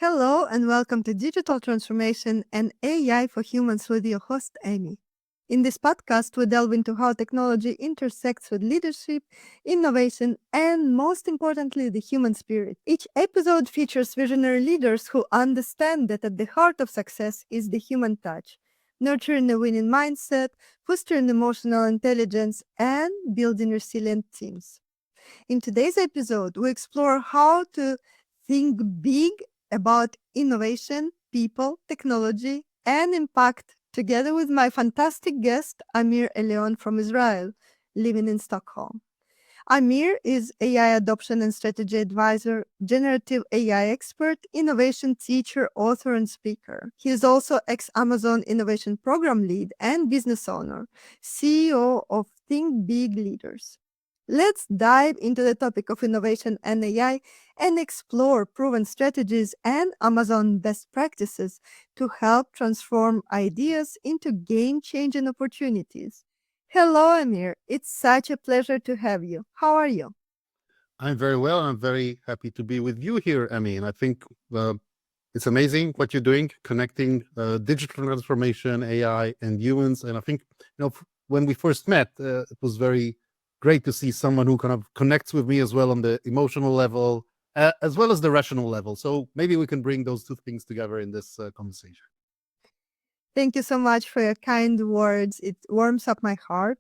Hello and welcome to Digital Transformation and AI for Humans with your host, Amy. In this podcast, we delve into how technology intersects with leadership, innovation, and most importantly, the human spirit. Each episode features visionary leaders who understand that at the heart of success is the human touch, nurturing a winning mindset, fostering emotional intelligence, and building resilient teams. In today's episode, we explore how to think big about innovation, people, technology, and impact together with my fantastic guest, Amir Elion from Israel, living in Stockholm. Amir is AI adoption and strategy advisor, generative AI expert, innovation teacher, author, and speaker. He is also ex-Amazon Innovation Program Lead and business owner, CEO of Think Big Leaders. Let's dive into the topic of innovation and AI and explore proven strategies and Amazon best practices to help transform ideas into game-changing opportunities. Hello, Amir. It's such a pleasure to have you. How are you? I'm very well. I'm very happy to be with you here, Emmy. And I think it's amazing what you're doing, connecting digital transformation, AI, and humans. And I think, when we first met, it was very great to see someone who kind of connects with me as well on the emotional level, as well as the rational level. So maybe we can bring those two things together in this conversation. Thank you so much for your kind words. It warms up my heart.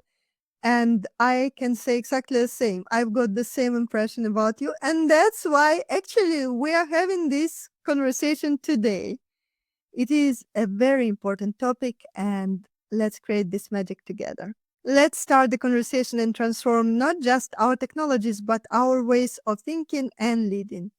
And I can say exactly the same. I've got the same impression about you. And that's why actually we are having this conversation today. It is a very important topic, and let's create this magic together. Let's start the conversation and transform not just our technologies, but our ways of thinking and leading.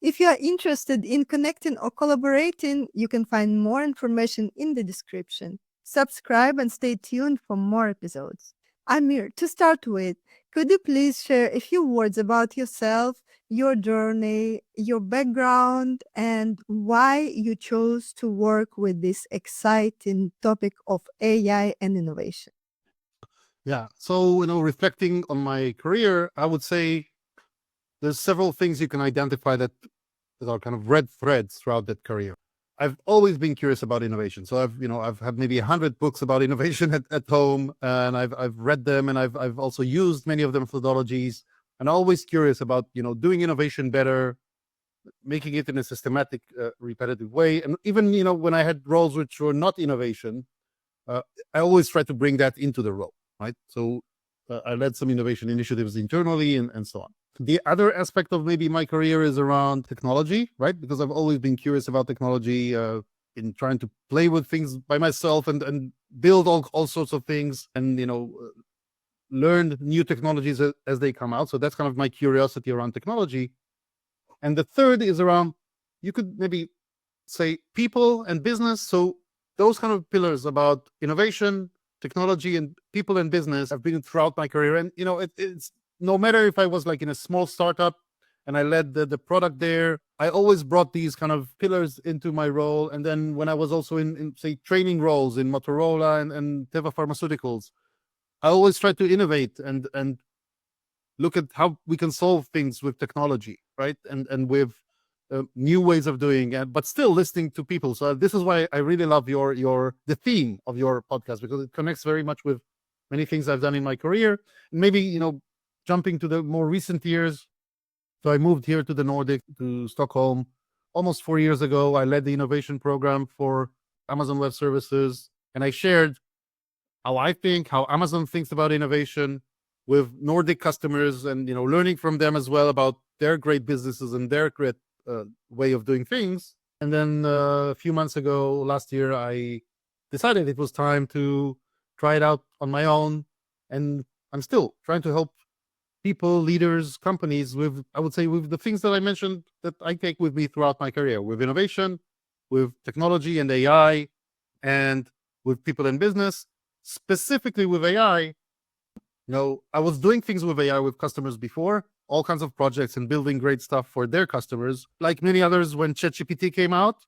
If you are interested in connecting or collaborating, you can find more information in the description. Subscribe and stay tuned for more episodes. Amir, to start with, could you please share a few words about yourself, your journey, your background, and why you chose to work with this exciting topic of AI and innovation? Yeah. So, reflecting on my career, I would say there's several things you can identify that are kind of red threads throughout that career. I've always been curious about innovation. So I've had maybe 100 books about innovation at home, and I've read them, and I've also used many of the methodologies, and always curious about, doing innovation better, making it in a systematic, repetitive way. And even, when I had roles which were not innovation, uh, I always try to bring that into the role, right? So I led some innovation initiatives internally and so on. The other aspect of maybe my career is around technology, right? Because I've always been curious about technology, in trying to play with things by myself and build all sorts of things and, learn new technologies as they come out. So that's kind of my curiosity around technology. And the third is around, you could maybe say, people and business. So those kind of pillars about innovation, technology, and people and business have been throughout my career. And, it's no matter if I was like in a small startup and I led the product there, I always brought these kind of pillars into my role. And then when I was also in say, training roles in Motorola and Teva Pharmaceuticals, I always tried to innovate and look at how we can solve things with technology, right? And with new ways of doing it, but still listening to people. So this is why I really love the theme of your podcast, because it connects very much with many things I've done in my career. Maybe, jumping to the more recent years. So I moved here to the Nordic, to Stockholm, almost 4 years ago. I led the innovation program for Amazon Web Services, and I shared how Amazon thinks about innovation with Nordic customers, and learning from them as well about their great businesses and their great way of doing things. And then a few months ago, last year, I decided it was time to try it out on my own. And I'm still trying to help people, leaders, companies with, I would say, with the things that I mentioned that I take with me throughout my career, with innovation, with technology and AI, and with people in business. Specifically with AI, I was doing things with AI with customers before, all kinds of projects and building great stuff for their customers. Like many others, when ChatGPT came out,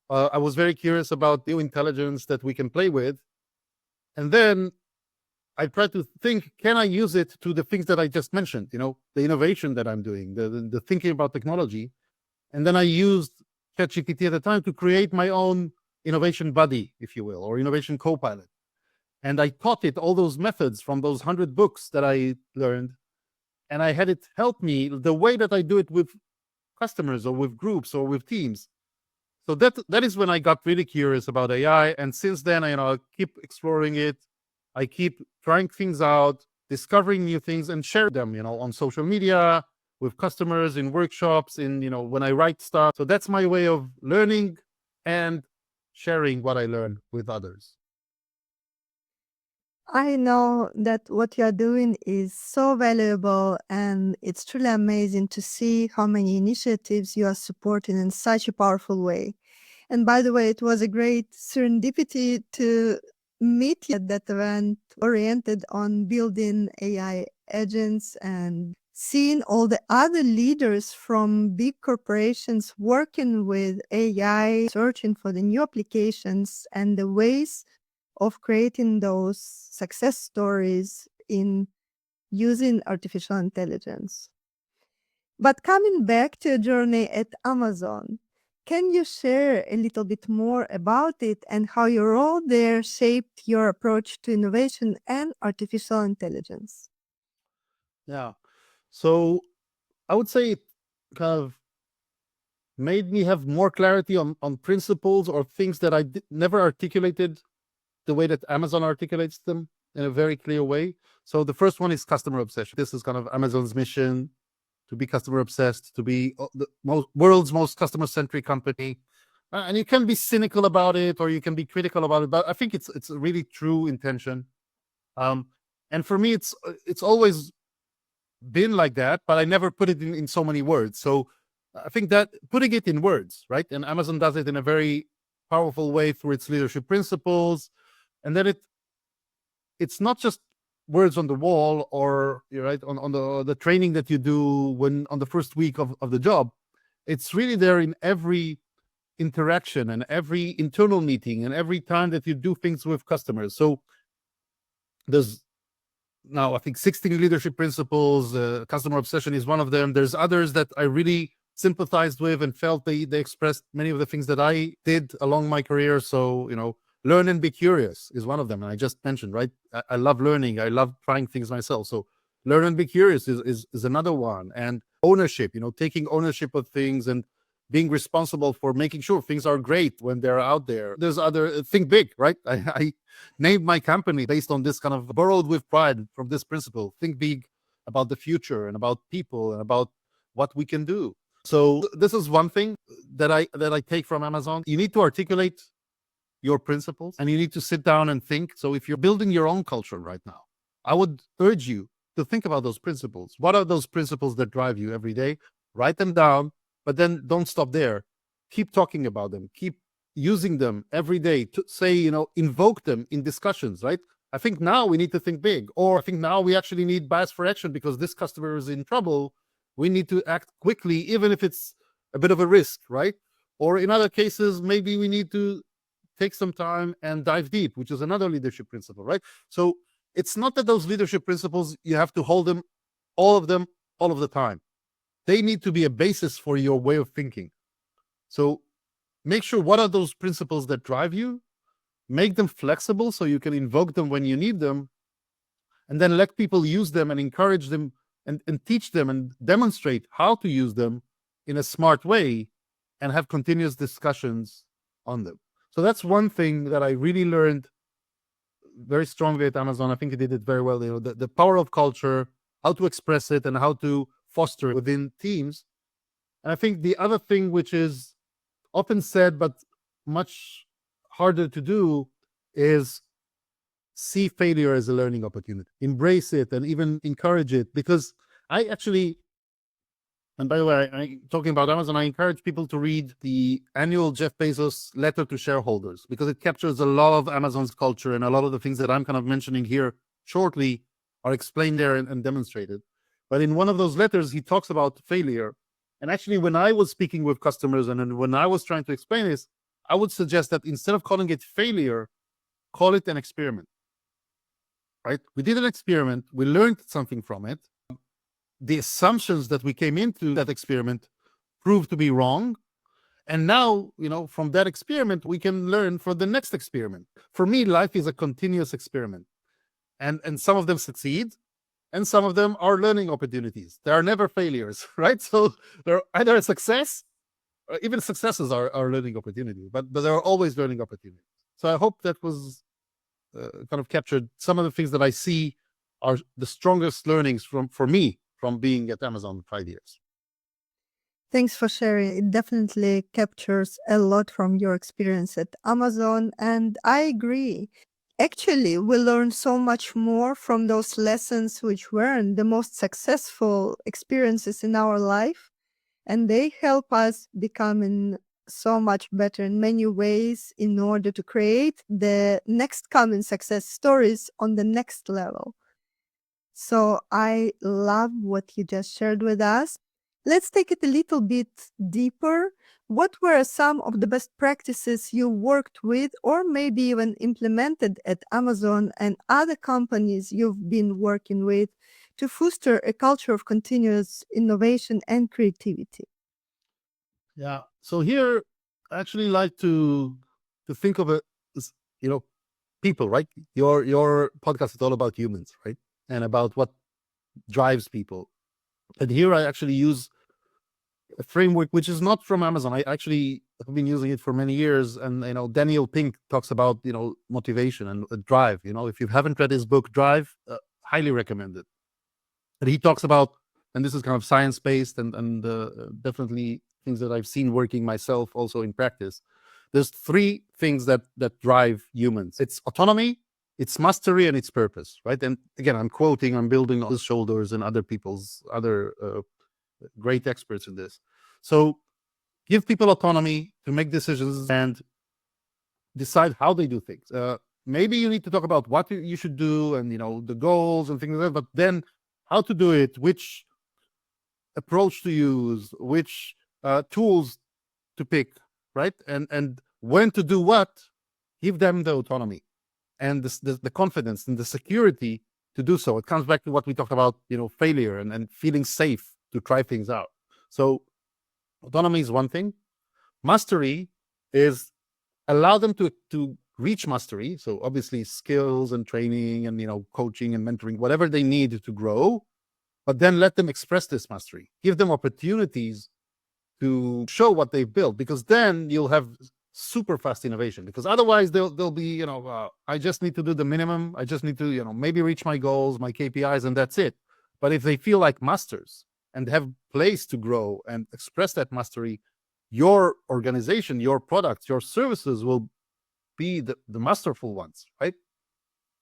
I was very curious about new intelligence that we can play with. And then I tried to think, can I use it to the things that I just mentioned, the innovation that I'm doing, the thinking about technology. And then I used ChatGPT at the time to create my own innovation buddy, if you will, or innovation co-pilot. And I taught it all those methods from those 100 books that I learned. And I had it help me the way that I do it with customers or with groups or with teams. So that is when I got really curious about AI. And since then, I keep exploring it. I keep trying things out, discovering new things and share them, on social media, with customers, in workshops, when I write stuff. So that's my way of learning and sharing what I learn with others. I know that what you're doing is so valuable, and it's truly amazing to see how many initiatives you are supporting in such a powerful way. And by the way, it was a great serendipity to meet you at that event oriented on building AI agents and seeing all the other leaders from big corporations working with AI, searching for the new applications and the ways of creating those success stories in using artificial intelligence. But coming back to your journey at Amazon, can you share a little bit more about it and how your role there shaped your approach to innovation and artificial intelligence? Yeah. So I would say it kind of made me have more clarity on principles or things that I never articulated the way that Amazon articulates them in a very clear way. So the first one is customer obsession. This is kind of Amazon's mission, to be customer obsessed, to be the world's most customer centric company. And you can be cynical about it or you can be critical about it, but I think it's a really true intention. Um, and for me, it's always been like that, but I never put it in so many words. So I think that putting it in words, right? And Amazon does it in a very powerful way through its leadership principles. And then it's not just words on the wall or right on the training that you do when on the first week of the job. It's really there in every interaction and every internal meeting and every time that you do things with customers. So there's now I think 16 leadership principles. Customer obsession is one of them. There's others that I really sympathized with and felt they expressed many of the things that I did along my career. So learn and be curious is one of them, and I just mentioned, right? I love learning. I love trying things myself. So learn and be curious is another one. And ownership, taking ownership of things and being responsible for making sure things are great when they're out there. There's other think big, right? I named my company based on this kind of borrowed with pride from this principle. Think big about the future and about people and about what we can do. So this is one thing that I take from Amazon. You need to articulate your principles and you need to sit down and think. So if you're building your own culture right now, I would urge you to think about those principles. What are those principles that drive you every day? Write them down, but then don't stop there. Keep talking about them. Keep using them every day to say, invoke them in discussions, right? I think now we need to think big, or I think now we actually need bias for action because this customer is in trouble. We need to act quickly, even if it's a bit of a risk, right? Or in other cases, maybe we need to take some time and dive deep, which is another leadership principle, right? So it's not that those leadership principles, you have to hold them, all of the time. They need to be a basis for your way of thinking. So make sure what are those principles that drive you, make them flexible so you can invoke them when you need them, and then let people use them and encourage them and teach them and demonstrate how to use them in a smart way and have continuous discussions on them. So that's one thing that I really learned very strongly at Amazon. I think it did it very well. The power of culture, how to express it and how to foster it within teams. And I think the other thing, which is often said, but much harder to do, is see failure as a learning opportunity. Embrace it and even encourage it. Because I actually, and by the way, talking about Amazon, I encourage people to read the annual Jeff Bezos letter to shareholders because it captures a lot of Amazon's culture, and a lot of the things that I'm kind of mentioning here shortly are explained there and demonstrated. But in one of those letters, he talks about failure. And actually, when I was speaking with customers and when I was trying to explain this, I would suggest that instead of calling it failure, call it an experiment. Right? We did an experiment. We learned something from it. The assumptions that we came into that experiment proved to be wrong. And now, from that experiment, we can learn for the next experiment. For me, life is a continuous experiment. And some of them succeed, and some of them are learning opportunities. There are never failures, right? So they're either a success, or even successes are learning opportunities, but there are always learning opportunities. So I hope that was kind of captured some of the things that I see are the strongest learnings for me from being at Amazon 5 years. Thanks for sharing. It definitely captures a lot from your experience at Amazon, and I agree. Actually, we learn so much more from those lessons which weren't the most successful experiences in our life, and they help us becoming so much better in many ways in order to create the next coming success stories on the next level. So I love what you just shared with us. Let's take it a little bit deeper. What were some of the best practices you worked with or maybe even implemented at Amazon and other companies you've been working with to foster a culture of continuous innovation and creativity? Yeah. So here, I actually like to think of it as, people, right? Your podcast is all about humans, right? And about what drives people. And here I actually use a framework which is not from Amazon. I actually have been using it for many years. And Daniel Pink talks about motivation and drive. If you haven't read his book Drive, highly recommend it. And he talks about, and this is kind of science based and definitely things that I've seen working myself also in practice. There's three things that drive humans. It's autonomy, it's mastery, and it's purpose, right? And again, I'm building on his shoulders and other great experts in this. So give people autonomy to make decisions and decide how they do things. Maybe you need to talk about what you should do and the goals and things like that, but then how to do it, which approach to use, which tools to pick, right? And when to do what, give them the autonomy and the confidence and the security to do so. It comes back to what we talked about, failure and feeling safe to try things out. So autonomy is one thing. Mastery is allow them to reach mastery. So obviously skills and training and coaching and mentoring, whatever they need to grow, but then let them express this mastery. Give them opportunities to show what they've built, because then you'll have super fast innovation. Because otherwise they'll be, I just need to do the minimum. I just need to, maybe reach my goals, my KPIs, and that's it. But if they feel like masters and have place to grow and express that mastery, your organization, your products, your services will be the masterful ones, right?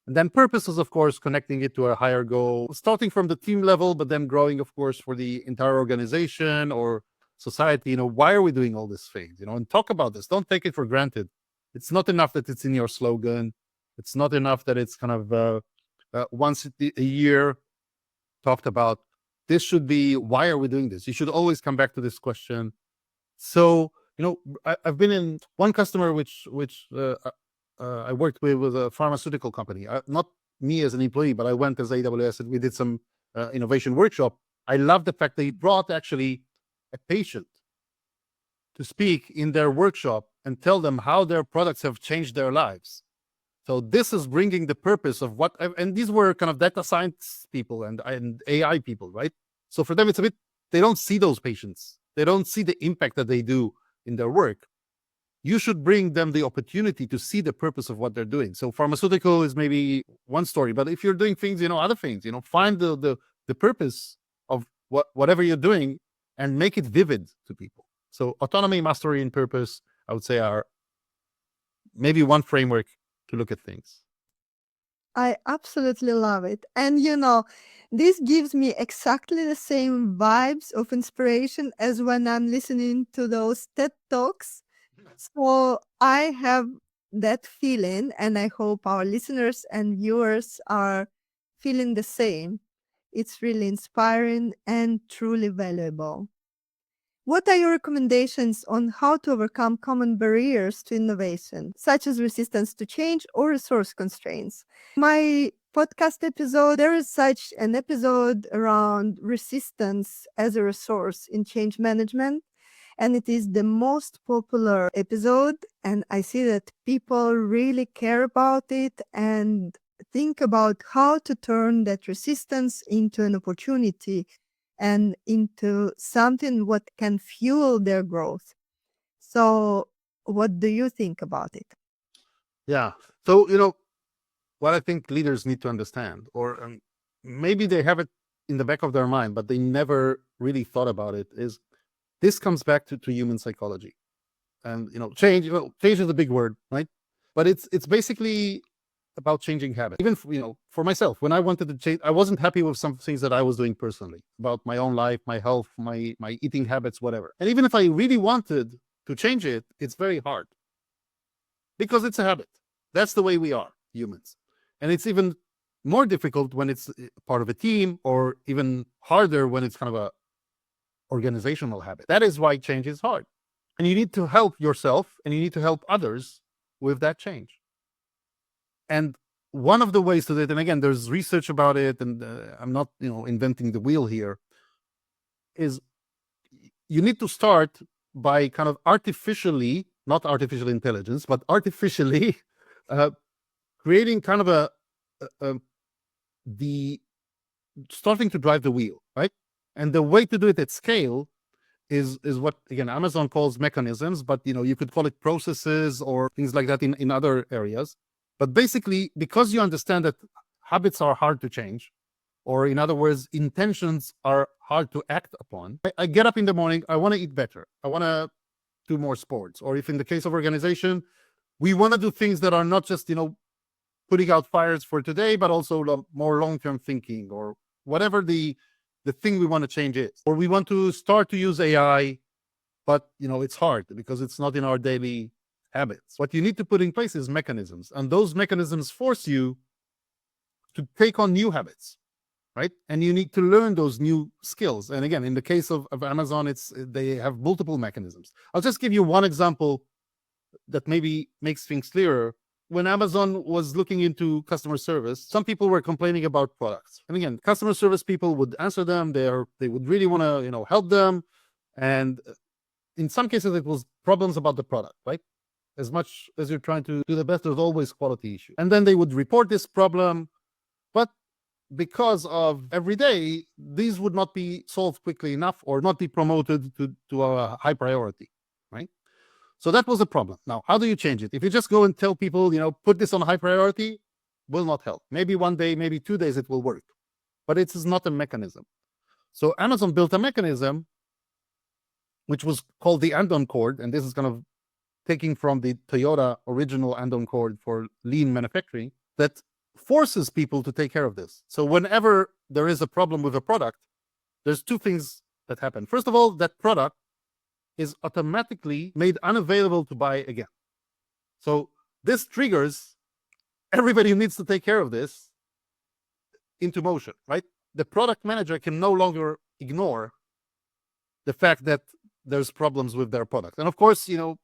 And then purpose is, of course, connecting it to a higher goal, starting from the team level, but then growing, of course, for the entire organization or society. Why are we doing all these things? And talk about this. Don't take it for granted. It's not enough that it's in your slogan. It's not enough that it's kind of once a year talked about. This should be, why are we doing this? You should always come back to this question. So, I've been in one customer which I worked with was a pharmaceutical company. Not me as an employee, but I went as AWS and we did some innovation workshop. I love the fact that he brought actually a patient to speak in their workshop and tell them how their products have changed their lives. So this is bringing the purpose of what, and these were kind of data science people and AI people, right? So for them, it's a bit, they don't see those patients. They don't see the impact that they do in their work. You should bring them the opportunity to see the purpose of what they're doing. So pharmaceutical is maybe one story, but if you're doing things, other things, find the purpose of whatever you're doing and make it vivid to people. So autonomy, mastery, and purpose, I would say, are maybe one framework to look at things. I absolutely love it. And this gives me exactly the same vibes of inspiration as when I'm listening to those TED Talks. So I have that feeling, and I hope our listeners and viewers are feeling the same. It's really inspiring and truly valuable. What are your recommendations on how to overcome common barriers to innovation, such as resistance to change or resource constraints? My podcast episode, there is such an episode around resistance as a resource in change management. and it is the most popular episode. And I see that people really care about it and think about how to turn that resistance into an opportunity and into something what can fuel their growth. So, what do you think about it? Yeah. So, what I think leaders need to understand, or maybe they have it in the back of their mind, but they never really thought about it, is this comes back to human psychology. And change. Change is a big word, right? But it's basically about changing habits. Even for myself, when I wanted to change, I wasn't happy with some things that I was doing personally about my own life, my health, my eating habits, whatever. And even if I really wanted to change it, it's very hard because it's a habit. That's the way we are humans. And it's even more difficult when it's part of a team, or even harder when it's kind of a organizational habit. That is why change is hard. And you need to help yourself and you need to help others with that change. And one of the ways to do it, and again, there's research about it, and I'm not, inventing the wheel here, is you need to start by kind of artificially, not artificial intelligence, but artificially uh, creating kind of the starting to drive the wheel, right? And the way to do it at scale is what, again, Amazon calls mechanisms, but you could call it processes or things like that in other areas. But basically, because you understand that habits are hard to change, or in other words, intentions are hard to act upon. I get up in the morning, I want to eat better, I want to do more sports, or if in the case of organization, we want to do things that are not just putting out fires for today, but also more long-term thinking, or whatever the thing we want to change is. Or we want to start to use AI, but it's hard because it's not in our daily habits. What you need to put in place is mechanisms, and those mechanisms force you to take on new habits, right? And you need to learn those new skills. And again, in the case of Amazon, they have multiple mechanisms. I'll just give you one example that maybe makes things clearer. When Amazon was looking into customer service, some people were complaining about products. And again, customer service people would answer them. They would really want to, help them. And in some cases, it was problems about the product, right? As much as you're trying to do the best, there's always quality issue. And then they would report this problem, but because of every day, these would not be solved quickly enough or not be promoted to a high priority, right? So that was a problem. Now, how do you change it? If you just go and tell people, put this on high priority, will not help. Maybe one day, maybe 2 days it will work, but it is not a mechanism. So Amazon built a mechanism which was called the andon cord, and this is kind of taking from the Toyota original andon cord for lean manufacturing, that forces people to take care of this. So whenever there is a problem with a product, there's two things that happen. First of all, that product is automatically made unavailable to buy again. So this triggers everybody who needs to take care of this into motion, right? The product manager can no longer ignore the fact that there's problems with their product. And of course, you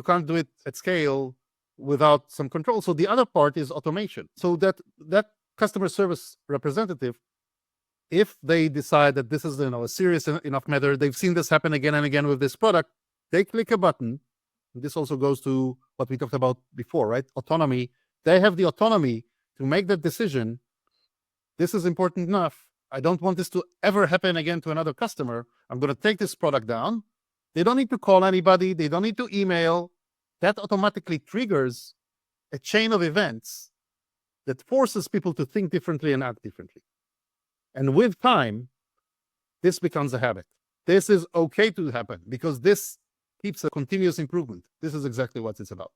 can't do it at scale without some control. So the other part is automation. So that customer service representative, if they decide that this is a serious enough matter, they've seen this happen again and again with this product, they click a button. This also goes to what we talked about before, right? Autonomy. They have the autonomy to make that decision. This is important enough. I don't want this to ever happen again to another customer. I'm going to take this product down. They don't need to call anybody. They don't need to email. That automatically triggers a chain of events that forces people to think differently and act differently. And with time, this becomes a habit. This is okay to happen because this keeps a continuous improvement. This is exactly what it's about.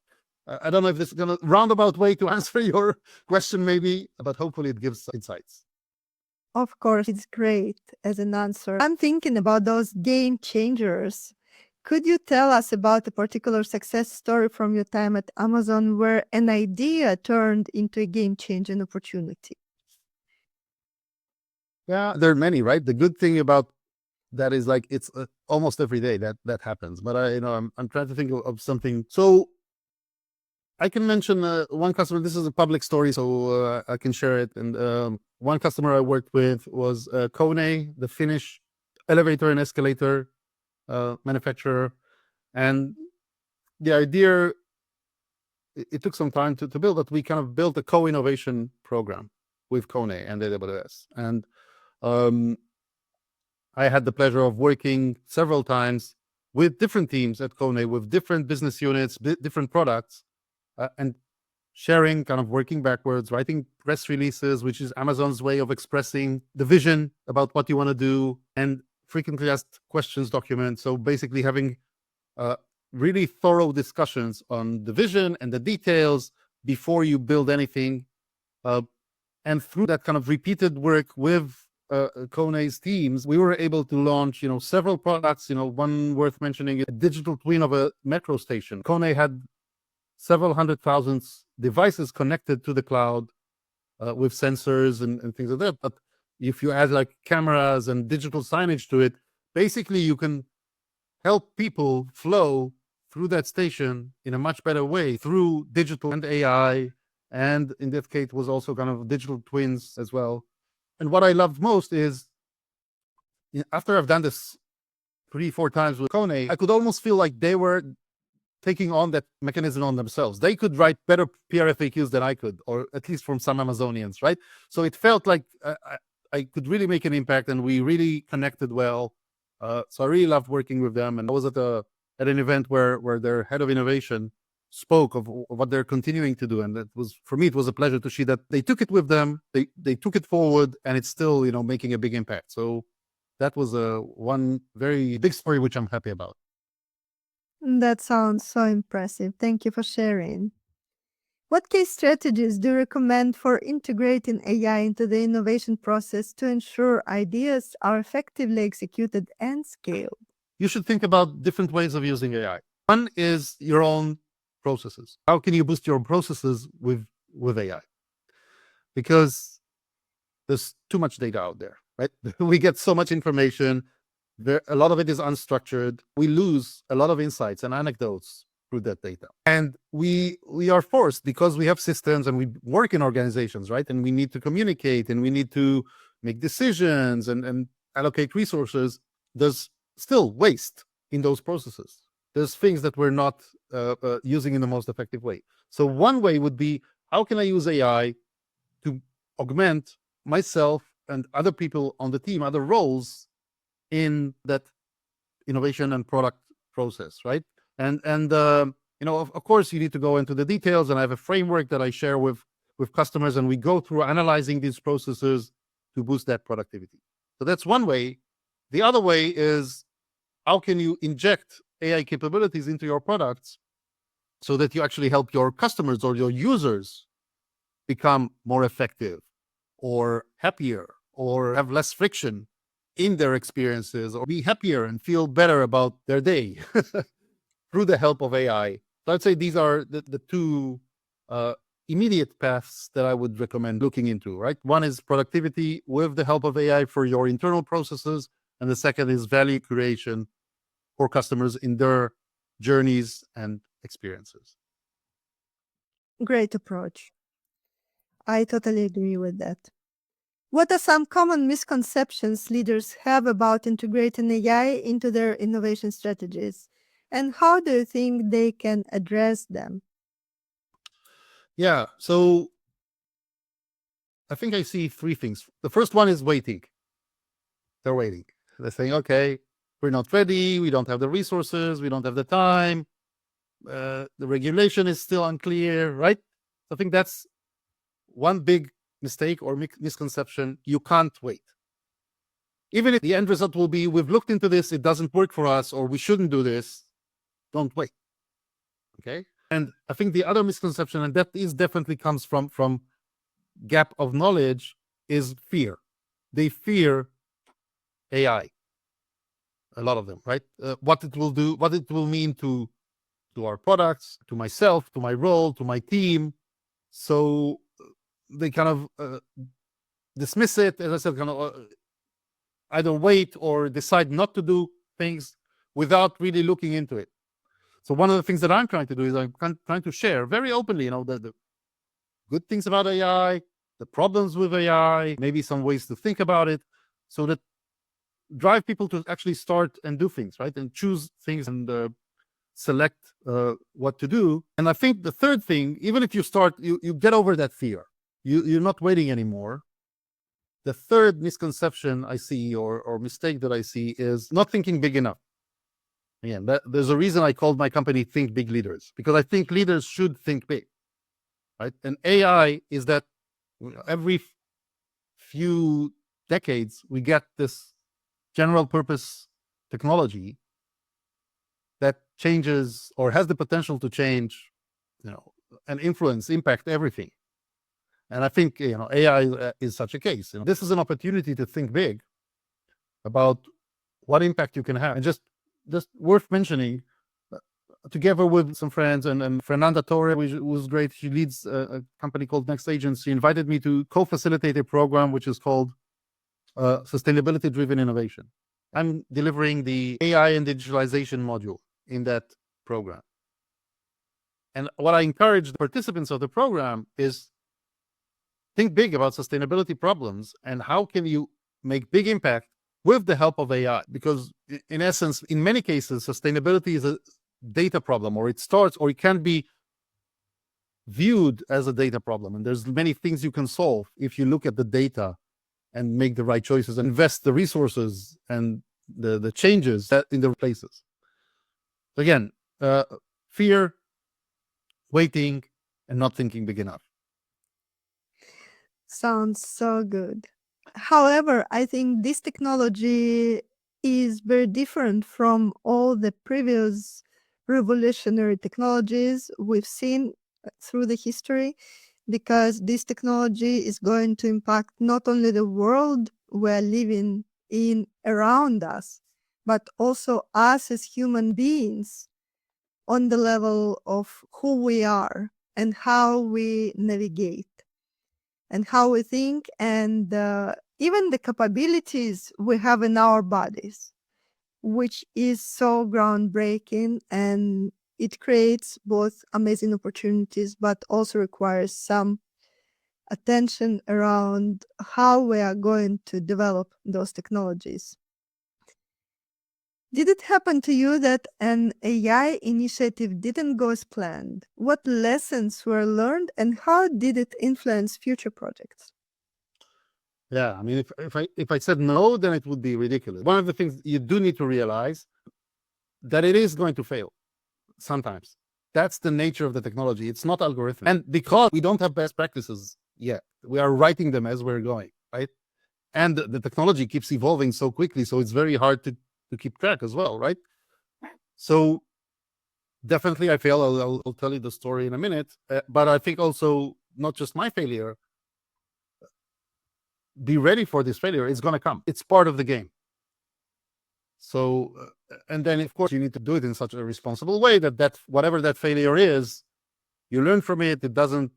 I don't know if this is a roundabout way to answer your question, maybe, but hopefully it gives insights. Of course, it's great as an answer. I'm thinking about those game changers. Could you tell us about a particular success story from your time at Amazon where an idea turned into a game-changing opportunity? Yeah, there are many, right? The good thing about that is like it's almost every day that happens. But I'm trying to think of something. So I can mention one customer. This is a public story, so I can share it. And one customer I worked with was Kone, the Finnish elevator and escalator manufacturer. And the idea, it took some time to build, but we kind of built a co-innovation program with Kone and AWS. And I had the pleasure of working several times with different teams at Kone, with different business units, different products, and sharing, kind of working backwards, writing press releases, which is Amazon's way of expressing the vision about what you want to do, and frequently asked questions document. So basically having really thorough discussions on the vision and the details before you build anything. And through that kind of repeated work with Kone's teams, we were able to launch, several products. One worth mentioning is a digital twin of a metro station. Kone had several 100,000 devices connected to the cloud with sensors and things like that. But if you add like cameras and digital signage to it, basically you can help people flow through that station in a much better way through digital and AI. And in that case, was also kind of digital twins as well. And what I loved most is, after I've done this 3-4 times with Kone, I could almost feel like they were taking on that mechanism on themselves. They could write better PRFAQs than I could, or at least from some Amazonians, right? So it felt like I could really make an impact, and we really connected well. So I really loved working with them. And I was at an event where their head of innovation spoke of what they're continuing to do, and it was, for me, it was a pleasure to see that they took it with them, they took it forward, and it's still making a big impact. So that was one very big story which I'm happy about. That sounds so impressive. Thank you for sharing. What key strategies do you recommend for integrating AI into the innovation process to ensure ideas are effectively executed and scaled? You should think about different ways of using AI. One is your own processes. How can you boost your processes with AI? Because there's too much data out there, right? We get so much information. A lot of it is unstructured. We lose a lot of insights and anecdotes through that data. And we are forced, because we have systems and we work in organizations, right? And we need to communicate and we need to make decisions and allocate resources. There's still waste in those processes. There's things that we're not using in the most effective way. So one way would be, how can I use AI to augment myself and other people on the team, other roles in that innovation and product process, right? And of course, you need to go into the details, and I have a framework that I share with customers, and we go through analyzing these processes to boost that productivity. So that's one way. The other way is, how can you inject AI capabilities into your products so that you actually help your customers or your users become more effective or happier or have less friction in their experiences, or be happier and feel better about their day through the help of AI. So I'd say these are the two immediate paths that I would recommend looking into, right? One is productivity with the help of AI for your internal processes, and the second is value creation for customers in their journeys and experiences. Great approach. I totally agree with that. What are some common misconceptions leaders have about integrating AI into their innovation strategies? And how do you think they can address them? Yeah, so I think I see three things. The first one is waiting. They're waiting. They're saying, okay, we're not ready, we don't have the resources, we don't have the time, the regulation is still unclear, right? I think that's one big mistake or misconception. You can't wait. Even if the end result will be, we've looked into this, it doesn't work for us, or we shouldn't do this, don't wait. Okay? And I think the other misconception, and that is definitely comes from gap of knowledge, is fear. They fear AI. A lot of them, right? What it will do, what it will mean to our products, to myself, to my role, to my team. So they kind of dismiss it, as I said, kind of either wait or decide not to do things without really looking into it. So one of the things that I'm trying to do is I'm trying to share very openly, the good things about AI, the problems with AI, maybe some ways to think about it, so that drive people to actually start and do things, right? And choose things and select what to do. And I think the third thing, even if you start, you get over that fear. You're not waiting anymore. The third misconception I see or mistake that I see is not thinking big enough. Again, there's a reason I called my company Think Big Leaders, because I think leaders should think big, right? And AI is that every few decades we get this general purpose technology that changes or has the potential to change, and influence, impact everything. And I think AI is such a case. This is an opportunity to think big about what impact you can have. And just worth mentioning, together with some friends and Fernanda Torre, which was great. She leads a company called Next Agents. She invited me to co-facilitate a program which is called Sustainability Driven Innovation. I'm delivering the AI and digitalization module in that program. And what I encourage the participants of the program is think big about sustainability problems and how can you make big impact with the help of AI. Because in essence, in many cases, sustainability is a data problem, or it starts, or it can be viewed as a data problem. And there's many things you can solve if you look at the data and make the right choices and invest the resources and the changes that in the places. Again, fear, waiting, and not thinking big enough. Sounds so good. However, I think this technology is very different from all the previous revolutionary technologies we've seen through the history, because this technology is going to impact not only the world we're living in around us, but also us as human beings on the level of who we are and how we navigate and how we think, and even the capabilities we have in our bodies, which is so groundbreaking, and it creates both amazing opportunities but also requires some attention around how we are going to develop those technologies. Did it happen to you that an AI initiative didn't go as planned? What lessons were learned and how did it influence future projects? Yeah, I mean, if I said no, then it would be ridiculous. One of the things you do need to realize that it is going to fail sometimes. That's the nature of the technology. It's not algorithmic. And because we don't have best practices yet, we are writing them as we're going, right? And the technology keeps evolving so quickly, so it's very hard to keep track as well, right? So definitely I fail. I'll tell you the story in a minute. But I think also not just my failure. Be ready for this failure. It's going to come. It's part of the game. So, and then of course you need to do it in such a responsible way that whatever that failure is, you learn from it. It doesn't,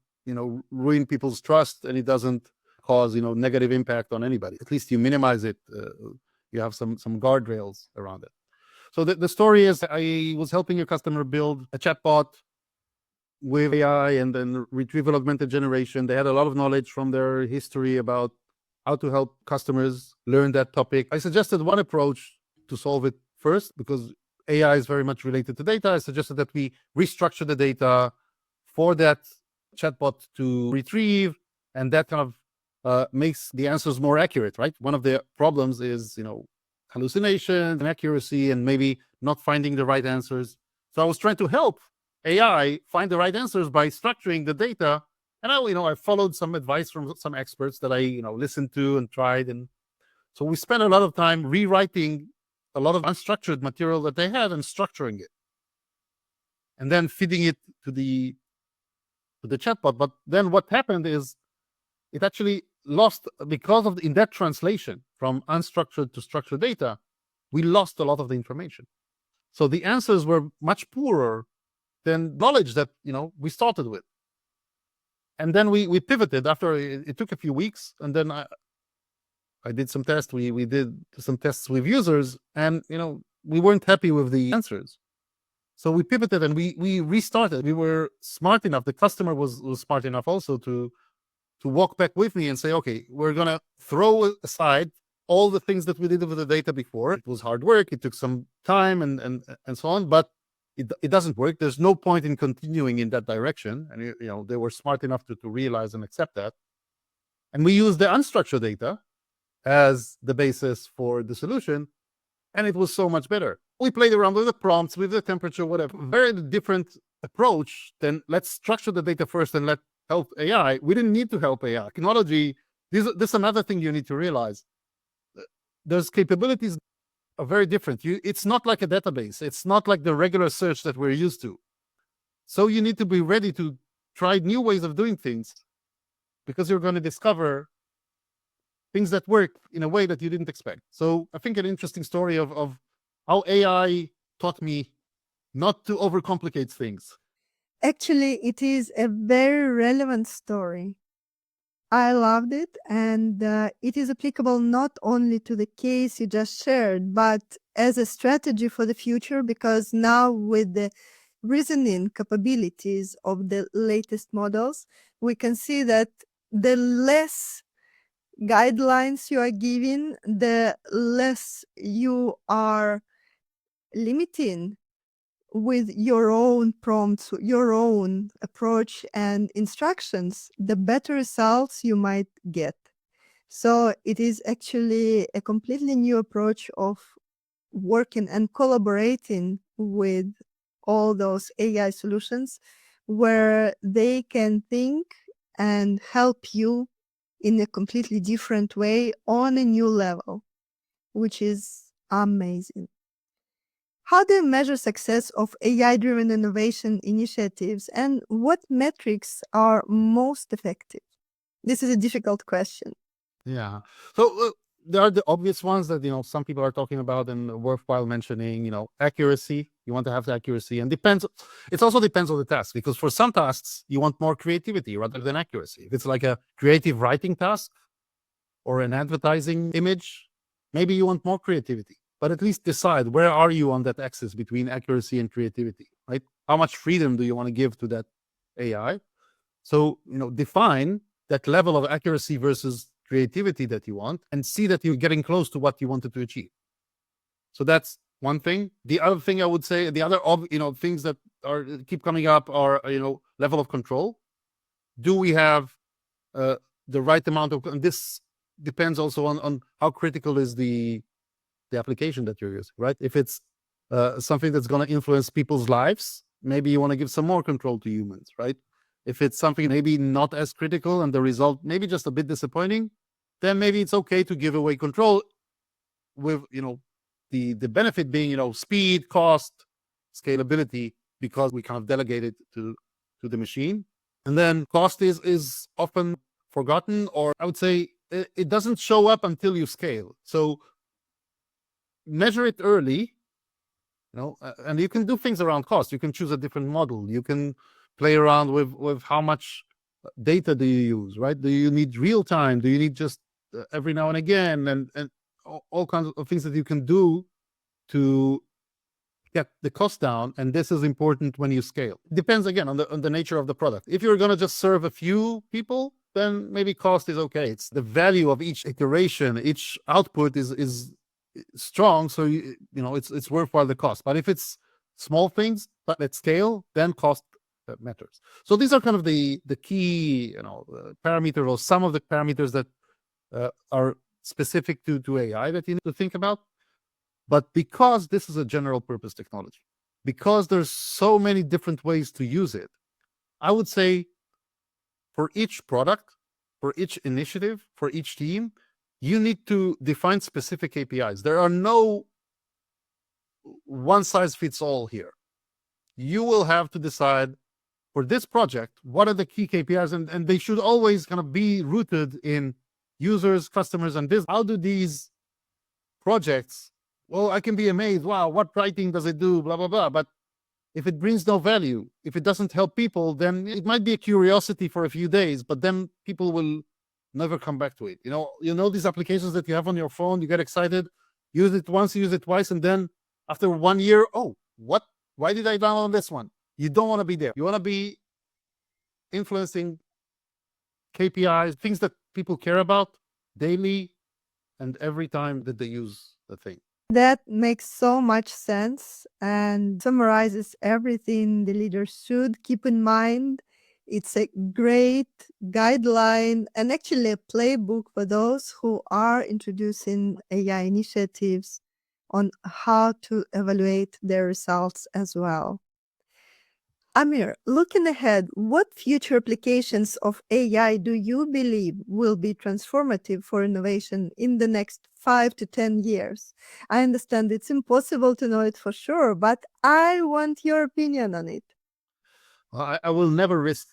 ruin people's trust, and it doesn't cause, negative impact on anybody. At least you minimize it. You have some guardrails around it. So the story is, I was helping a customer build a chatbot with AI and then retrieval augmented generation. They had a lot of knowledge from their history about how to help customers learn that topic. I suggested one approach to solve it first, because AI is very much related to data. I suggested that we restructure the data for that chatbot to retrieve, and that kind of makes the answers more accurate, right? One of the problems is, hallucination, inaccuracy, and maybe not finding the right answers. So I was trying to help AI find the right answers by structuring the data. And I followed some advice from some experts that I, listened to and tried. And so we spent a lot of time rewriting a lot of unstructured material that they had and structuring it, and then feeding it to the chatbot. But then what happened is it actually lost, because of in that translation from unstructured to structured data, we lost a lot of the information. So the answers were much poorer than knowledge that we started with. And then we pivoted after it took a few weeks, and then I did some tests. We did some tests with users, and we weren't happy with the answers. So we pivoted and we restarted. We were smart enough. The customer was smart enough also to walk back with me and say, okay, we're gonna throw aside all the things that we did with the data before. It was hard work. It took some time and so on, but it doesn't work. There's no point in continuing in that direction. And they were smart enough to realize and accept that. And we used the unstructured data as the basis for the solution, and it was so much better. We played around with the prompts, with the temperature, whatever. Very different approach than let's structure the data first and let help AI. We didn't need to help AI. Technology, this is another thing you need to realize. Those capabilities are very different. It's not like a database. It's not like the regular search that we're used to. So you need to be ready to try new ways of doing things, because you're going to discover things that work in a way that you didn't expect. So I think an interesting story of how AI taught me not to overcomplicate things. Actually, it is a very relevant story. I loved it, and it is applicable not only to the case you just shared, but as a strategy for the future, because now with the reasoning capabilities of the latest models, we can see that the less guidelines you are giving, the less you are limiting with your own prompts, your own approach and instructions, the better results you might get. So it is actually a completely new approach of working and collaborating with all those AI solutions, where they can think and help you in a completely different way on a new level, which is amazing. How do you measure success of AI-driven innovation initiatives, and what metrics are most effective? This is a difficult question. Yeah. So there are the obvious ones that some people are talking about and worthwhile mentioning. Accuracy. You want to have the accuracy, and depends. It also depends on the task, because for some tasks you want more creativity rather than accuracy. If it's like a creative writing task or an advertising image, maybe you want more creativity. But at least decide, where are you on that axis between accuracy and creativity, right? How much freedom do you want to give to that AI? So define that level of accuracy versus creativity that you want, and see that you're getting close to what you wanted to achieve. So that's one thing. The other thing I would say, the other things that are keep coming up are level of control. Do we have the right amount of? And this depends also on how critical is the application that you're using, right? If it's something that's going to influence people's lives, maybe you want to give some more control to humans, right? If it's something maybe not as critical and the result maybe just a bit disappointing, then maybe it's okay to give away control, with the benefit being speed, cost, scalability, because we kind of delegate it to the machine. And then cost is often forgotten, or I would say it doesn't show up until you scale. So measure it early, and you can do things around cost. You can choose a different model. You can play around with how much data do you use, right? Do you need real time? Do you need just every now and again? And all kinds of things that you can do to get the cost down. And this is important when you scale. It depends again on the nature of the product. If you're going to just serve a few people, then maybe cost is okay. It's the value of each iteration, each output is strong, so it's worthwhile the cost. But if it's small things but at scale, then cost matters. So these are kind of the key parameters, or some of the parameters that are specific to AI that you need to think about. But because this is a general purpose technology, because there's so many different ways to use it, I would say for each product, for each initiative, for each team, you need to define specific KPIs. There are no one size fits all here. You will have to decide for this project, what are the key KPIs? And they should always kind of be rooted in users, customers, and business. How do these projects, well, I can be amazed, wow, what writing does it do, blah, blah, blah. But if it brings no value, if it doesn't help people, then it might be a curiosity for a few days, but then people will never come back to it. These applications that you have on your phone, you get excited, use it once, use it twice, and then after 1 year, oh, what? Why did I download this one? You don't want to be there. You want to be influencing KPIs, things that people care about daily, and every time that they use the thing. That makes so much sense and summarizes everything the leader should keep in mind. It's a great guideline and actually a playbook for those who are introducing AI initiatives on how to evaluate their results as well. Amir, looking ahead, what future applications of AI do you believe will be transformative for innovation in the next 5 to 10 years? I understand it's impossible to know it for sure, but I want your opinion on it. Well, I will never risk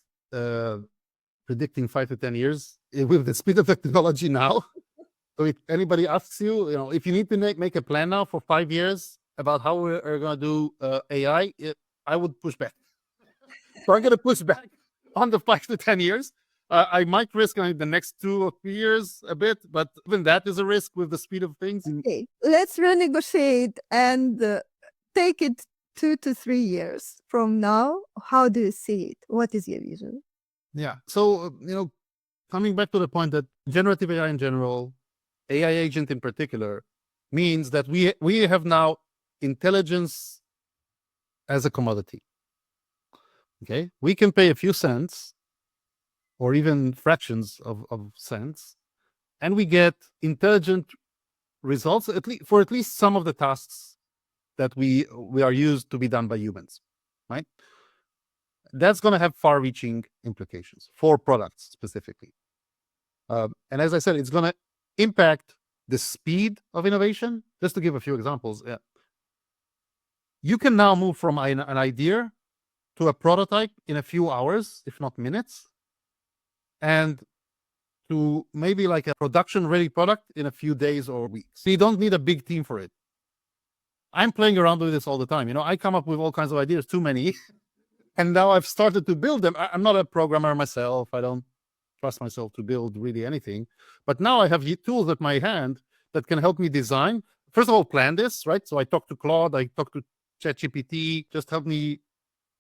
predicting 5 to 10 years with the speed of technology now. So if anybody asks you, if you need to make a plan now for 5 years about how we're going to do AI, I would push back. So I'm going to push back on the 5 to 10 years. I might risk the next 2 or 3 years a bit, but even that is a risk with the speed of things. Okay, let's renegotiate and take it 2 to 3 years from now. How do you see it? What is your vision? Yeah. So, coming back to the point that generative AI in general, AI agent in particular, means that we have now intelligence as a commodity. Okay, we can pay a few cents or even fractions of cents, and we get intelligent results for at least some of the tasks that we are used to be done by humans, right? That's going to have far-reaching implications for products specifically. And as I said, it's going to impact the speed of innovation. Just to give a few examples, you can now move from an idea to a prototype in a few hours, if not minutes, and to maybe like a production-ready product in a few days or weeks. So you don't need a big team for it. I'm playing around with this all the time. I come up with all kinds of ideas, too many, and now I've started to build them. I'm not a programmer myself. I don't trust myself to build really anything. But now I have tools at my hand that can help me design. First of all, plan this, right? So I talk to Claude, I talk to ChatGPT, just help me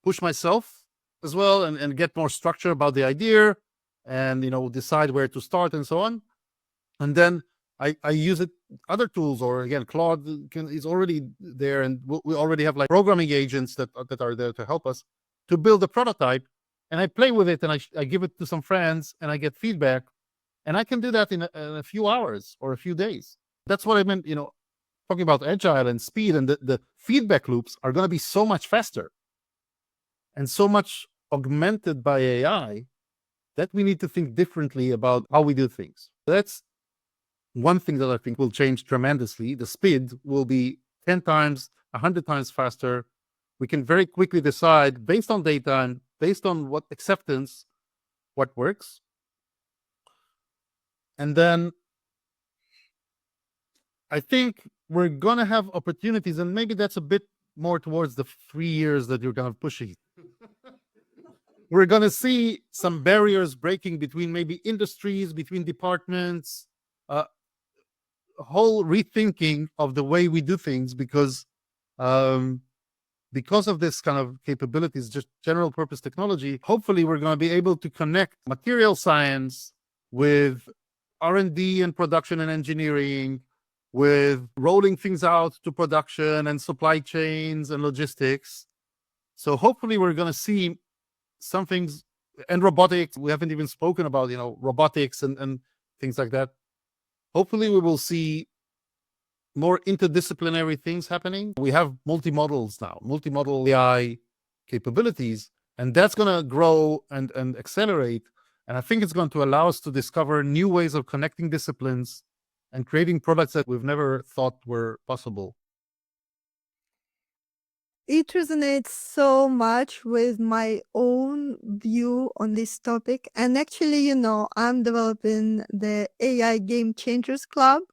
push myself as well and get more structure about the idea and, decide where to start and so on. And then I use it, other tools, or again, Claude is already there, and we already have like programming agents that are there to help us to build a prototype. And I play with it, and I give it to some friends, and I get feedback, and I can do that in a few hours or a few days. That's what I meant, talking about agile and speed, and the feedback loops are going to be so much faster and so much augmented by AI that we need to think differently about how we do things. That's one thing that I think will change tremendously. The speed will be 10 times, 100 times faster. We can very quickly decide based on data and based on what acceptance, what works. And then I think we're going to have opportunities, and maybe that's a bit more towards the 3 years that you're kind of pushing. We're going to see some barriers breaking between maybe industries, between departments, a whole rethinking of the way we do things because of this kind of capabilities, just general purpose technology. Hopefully, we're going to be able to connect material science with R&D and production and engineering, with rolling things out to production and supply chains and logistics. So hopefully we're going to see some things, and robotics. We haven't even spoken about, robotics and things like that. Hopefully we will see more interdisciplinary things happening. We have multimodals now, multimodal AI capabilities, and that's going to grow and accelerate. And I think it's going to allow us to discover new ways of connecting disciplines and creating products that we've never thought were possible. It resonates so much with my own view on this topic. And actually, I'm developing the AI Game Changers Club,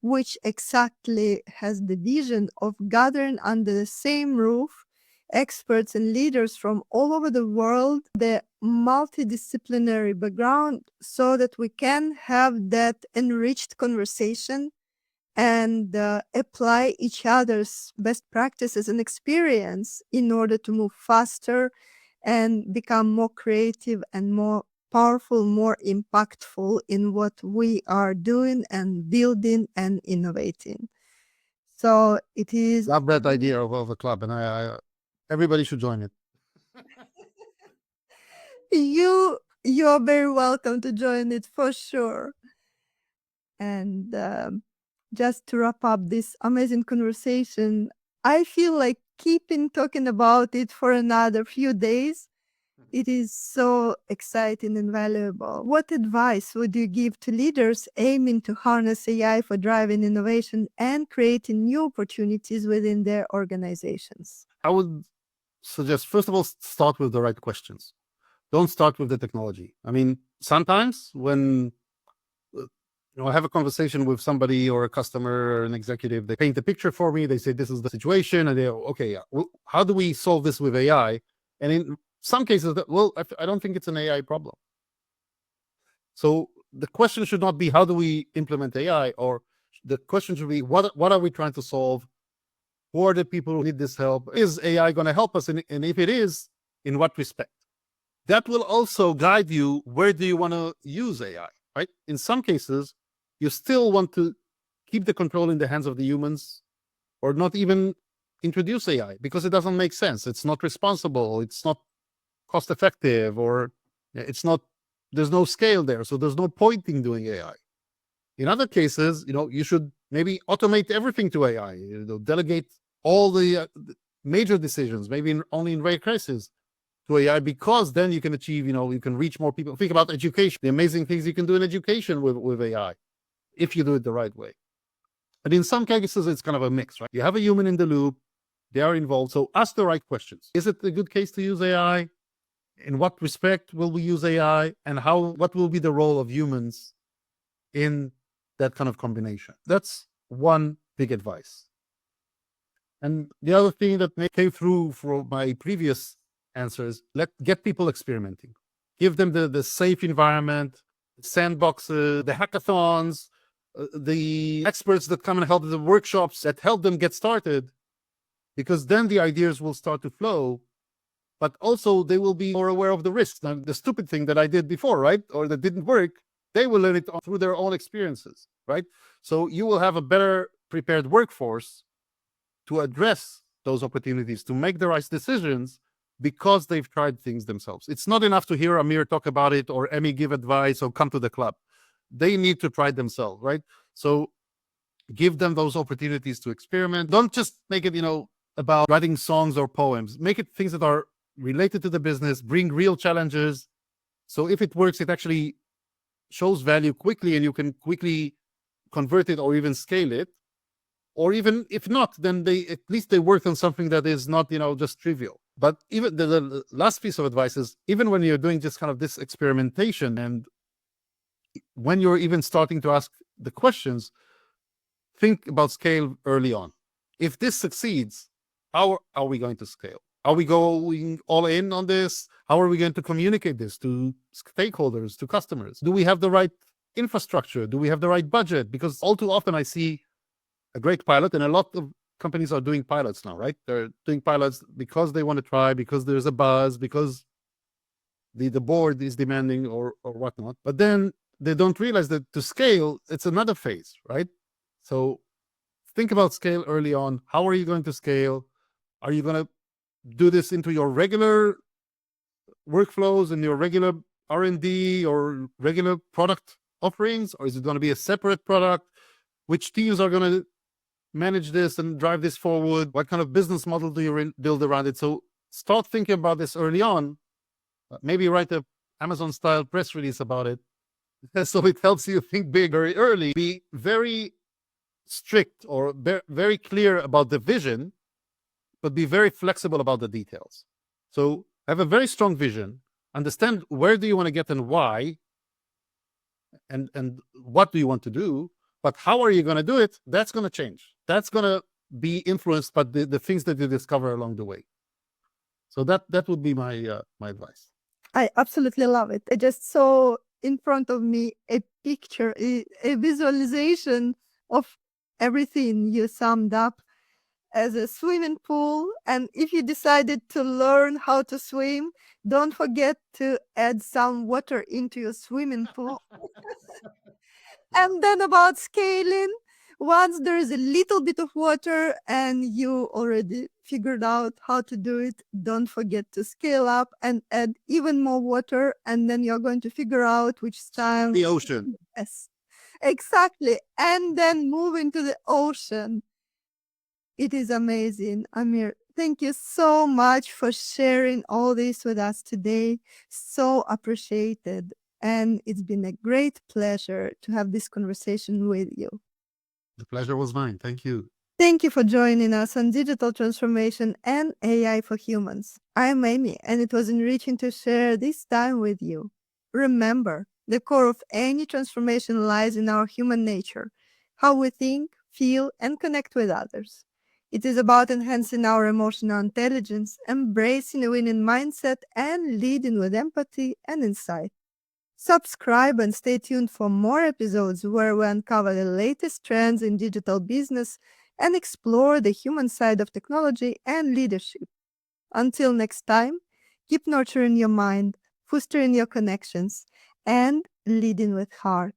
which exactly has the vision of gathering under the same roof experts and leaders from all over the world, the multidisciplinary background, so that we can have that enriched conversation and apply each other's best practices and experience in order to move faster and become more creative and more powerful, more impactful in what we are doing and building and innovating. So it is. Love that idea of a club, and everybody should join it. You're very welcome to join it for sure. And just to wrap up this amazing conversation, I feel like keeping talking about it for another few days. It is so exciting and valuable. What advice would you give to leaders aiming to harness AI for driving innovation and creating new opportunities within their organizations? I would suggest, first of all, start with the right questions. Don't start with the technology. I mean, sometimes when I have a conversation with somebody or a customer or an executive, they paint a picture for me. They say, this is the situation. And they go, okay, well, how do we solve this with AI? And in some cases, well, I don't think it's an AI problem. So the question should not be, how do we implement AI? Or the question should be, what are we trying to solve? Who are the people who need this help? Is AI going to help us? And if it is, in what respect? That will also guide you, where do you want to use AI, right? In some cases, you still want to keep the control in the hands of the humans, or not even introduce AI, because it doesn't make sense. It's not responsible. It's not cost effective, or there's no scale there. So there's no point in doing AI. In other cases, you should maybe automate everything to AI, delegate all the major decisions, maybe only in rare cases, to AI, because then you can achieve, you can reach more people. Think about education, the amazing things you can do in education with AI, if you do it the right way. But in some cases, it's kind of a mix, right? You have a human in the loop, they are involved. So ask the right questions. Is it a good case to use AI? In what respect will we use AI? And what will be the role of humans in that kind of combination? That's one big advice. And the other thing that came through from my previous answers, get people experimenting. Give them the safe environment, sandboxes, the hackathons, the experts that come and help, the workshops that help them get started, because then the ideas will start to flow, but also they will be more aware of the risks. Now, the stupid thing that I did before, right, or that didn't work, they will learn it through their own experiences, right? So you will have a better prepared workforce to address those opportunities, to make the right decisions, because they've tried things themselves. It's not enough to hear Amir talk about it or Emmy give advice or come to the club. They need to try themselves, right? So give them those opportunities to experiment. Don't just make it, about writing songs or poems. Make it things that are related to the business, bring real challenges. So if it works, it actually shows value quickly, and you can quickly convert it or even scale it. Or even if not, then at least they work on something that is not, just trivial. But even the last piece of advice is, even when you're doing just kind of this experimentation, and when you're even starting to ask the questions, think about scale early on. If this succeeds, how are we going to scale? Are we going all in on this? How are we going to communicate this to stakeholders, to customers? Do we have the right infrastructure? Do we have the right budget? Because all too often I see a great pilot, and a lot of companies are doing pilots now, right? They're doing pilots because they want to try, because there's a buzz, because the board is demanding or whatnot. But then they don't realize that to scale, it's another phase, right? So think about scale early on. How are you going to scale? Are you going to do this into your regular workflows and your regular R&D or regular product offerings? Or is it going to be a separate product? Which teams are going to manage this and drive this forward? What kind of business model do you build around it? So start thinking about this early on. Maybe write a Amazon-style press release about it, so it helps you think big very early. Be very strict or very clear about the vision, but be very flexible about the details. So have a very strong vision, understand where do you want to get and why, and what do you want to do, but how are you going to do it? That's going to change. That's going to be influenced by the things that you discover along the way. So that would be my my advice. I absolutely love it. I just saw in front of me a picture, a visualization of everything you summed up. as a swimming pool. And if you decided to learn how to swim, don't forget to add some water into your swimming pool. And then about scaling, once there is a little bit of water and you already figured out how to do it, don't forget to scale up and add even more water. And then you're going to figure out which style. The ocean. Yes, exactly. And then move into the ocean. It is amazing. Amir, thank you so much for sharing all this with us today. So appreciated. And it's been a great pleasure to have this conversation with you. The pleasure was mine. Thank you. Thank you for joining us on Digital Transformation and AI for Humans. I'm Amy, and it was enriching to share this time with you. Remember, the core of any transformation lies in our human nature, how we think, feel, and connect with others. It is about enhancing our emotional intelligence, embracing a winning mindset, and leading with empathy and insight. Subscribe and stay tuned for more episodes where we uncover the latest trends in digital business and explore the human side of technology and leadership. Until next time, keep nurturing your mind, fostering your connections, and leading with heart.